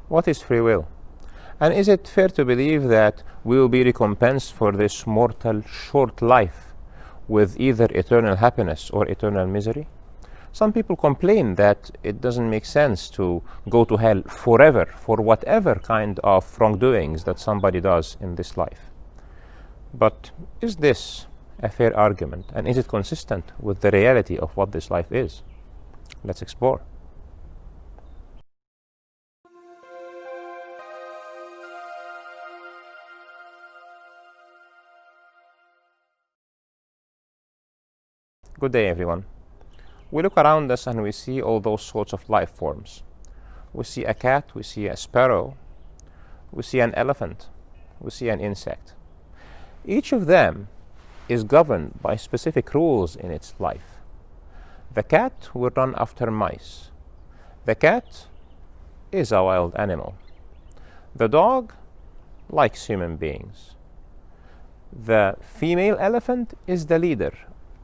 What is free will? And is it fair to believe that we will be recompensed for this mortal short life with either eternal happiness or eternal misery? Some people complain that it doesn't make sense to go to hell forever for whatever kind of wrongdoings that somebody does in this life. But is this a fair argument, and is it consistent with the reality of what this life is? Let's explore. Good day, everyone. We look around us and we see all those sorts of life forms. We see a cat, we see a sparrow, we see an elephant, we see an insect. Each of them is governed by specific rules in its life. The cat will run after mice. The cat is a wild animal. The dog likes human beings. The female elephant is the leader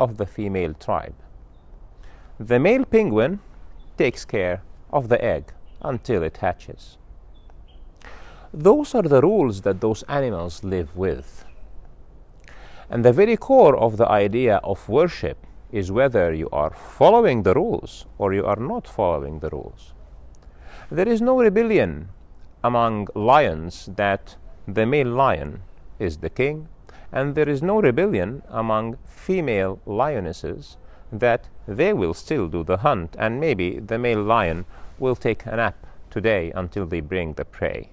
of the female tribe. The male penguin takes care of the egg until it hatches. Those are the rules that those animals live with. And the very core of the idea of worship is whether you are following the rules or you are not following the rules. There is no rebellion among lions that the male lion is the king, and there is no rebellion among female lionesses that they will still do the hunt, and maybe the male lion will take a nap today until they bring the prey.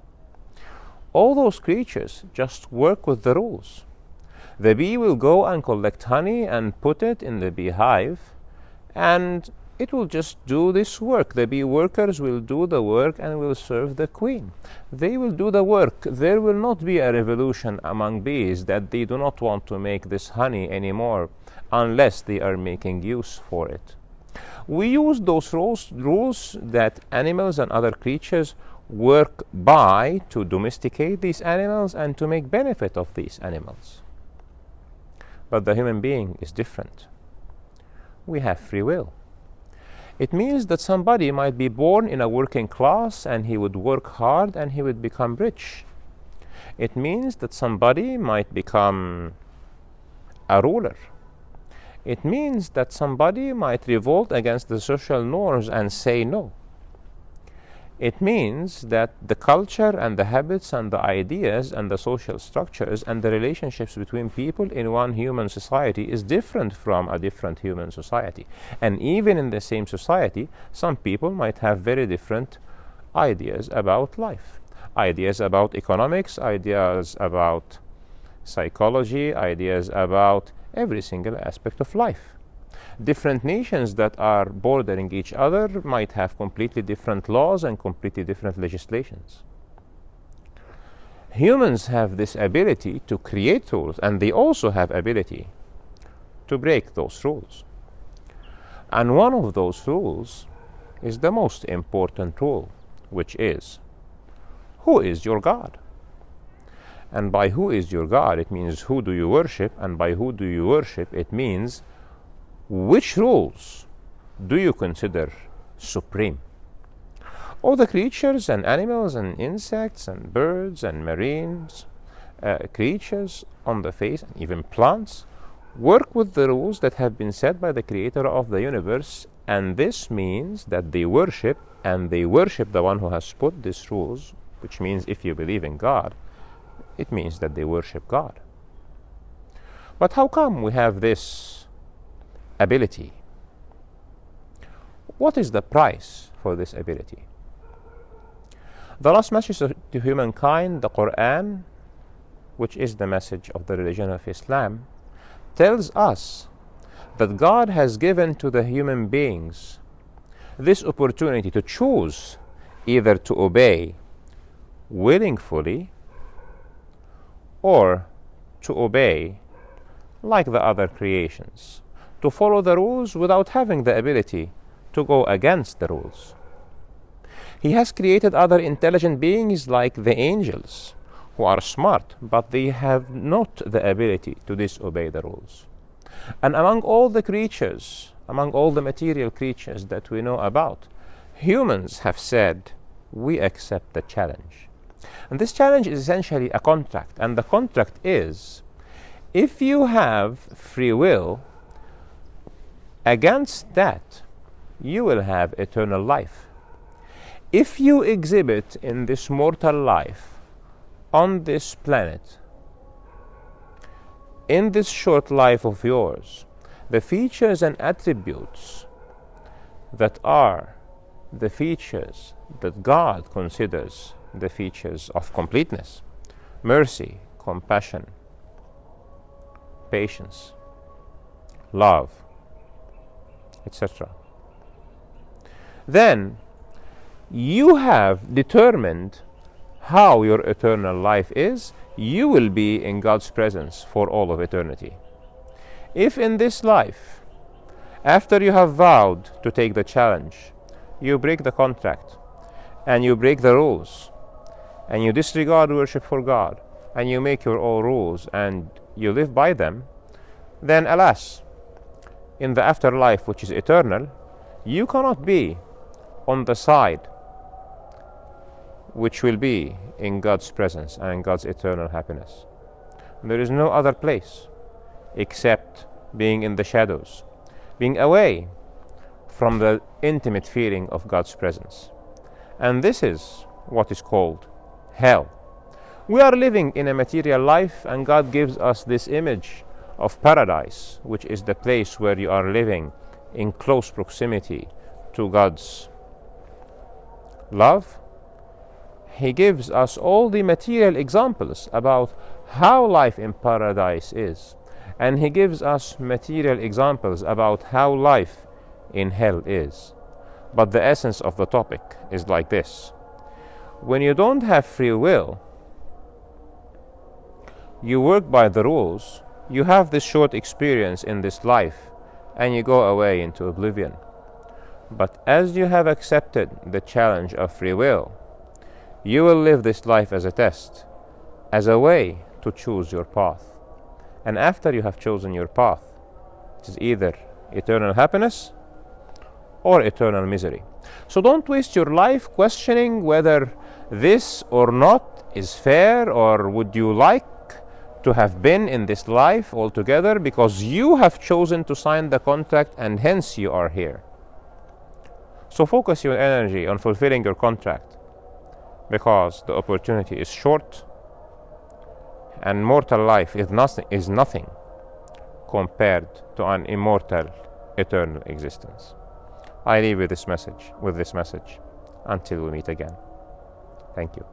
All those creatures just work with the rules. The bee will go and collect honey and put it in the beehive, and it will just do this work. The bee workers will do the work and will serve the queen. They will do the work. There will not be a revolution among bees that they do not want to make this honey anymore unless they are making use for it. We use those rules that animals and other creatures work by to domesticate these animals and to make benefit of these animals. But the human being is different. We have free will. It means that somebody might be born in a working class and he would work hard and he would become rich. It means that somebody might become a ruler. It means that somebody might revolt against the social norms and say no. It means that the culture and the habits and the ideas and the social structures and the relationships between people in one human society is different from a different human society. And even in the same society, some people might have very different ideas about life. Ideas about economics, ideas about psychology, ideas about every single aspect of life. Different nations that are bordering each other might have completely different laws and completely different legislations. Humans have this ability to create rules, and they also have ability to break those rules. And one of those rules is the most important rule, which is, who is your God? And by who is your God, it means who do you worship, and by who do you worship, it means which rules do you consider supreme? All the creatures and animals and insects and birds and marines creatures on the face, and even plants, work with the rules that have been set by the creator of the universe, and this means that they worship, and they worship the one who has put these rules, which means if you believe in God, it means that they worship God. But how come we have this ability? What is the price for this ability? The last message to humankind, the Quran, which is the message of the religion of Islam, tells us that God has given to the human beings this opportunity to choose either to obey willingly or to obey like the other creations, to follow the rules without having the ability to go against the rules. He has created other intelligent beings like the angels, who are smart, but they have not the ability to disobey the rules. And among all the creatures, among all the material creatures that we know about, humans have said we accept the challenge. And this challenge is essentially a contract. And the contract is, if you have free will, against that, you will have eternal life. If you exhibit in this mortal life, on this planet, in this short life of yours, the features and attributes that are the features that God considers the features of completeness, mercy, compassion, patience, love, etc., then you have determined how your eternal life is. You will be in God's presence for all of eternity. If in this life, after you have vowed to take the challenge, you break the contract, and you break the rules, and you disregard worship for God, and you make your own rules, and you live by them, then alas, in the afterlife, which is eternal, you cannot be on the side which will be in God's presence and in God's eternal happiness. There is no other place except being in the shadows, being away from the intimate feeling of God's presence. And this is what is called hell. We are living in a material life, and God gives us this image of paradise, which is the place where you are living in close proximity to God's love. He gives us all the material examples about how life in paradise is, and he gives us material examples about how life in hell is. But the essence of the topic is like this: when you don't have free will, you work by the rules, you have this short experience in this life, and you go away into oblivion. But as you have accepted the challenge of free will, you will live this life as a test, as a way to choose your path. And after you have chosen your path, it is either eternal happiness or eternal misery. So don't waste your life questioning whether this or not is fair, or would you like to have been in this life altogether, because you have chosen to sign the contract and hence you are here. So focus your energy on fulfilling your contract, because the opportunity is short, and mortal life is nothing compared to an immortal, eternal existence. I leave with this message until we meet again. Thank you.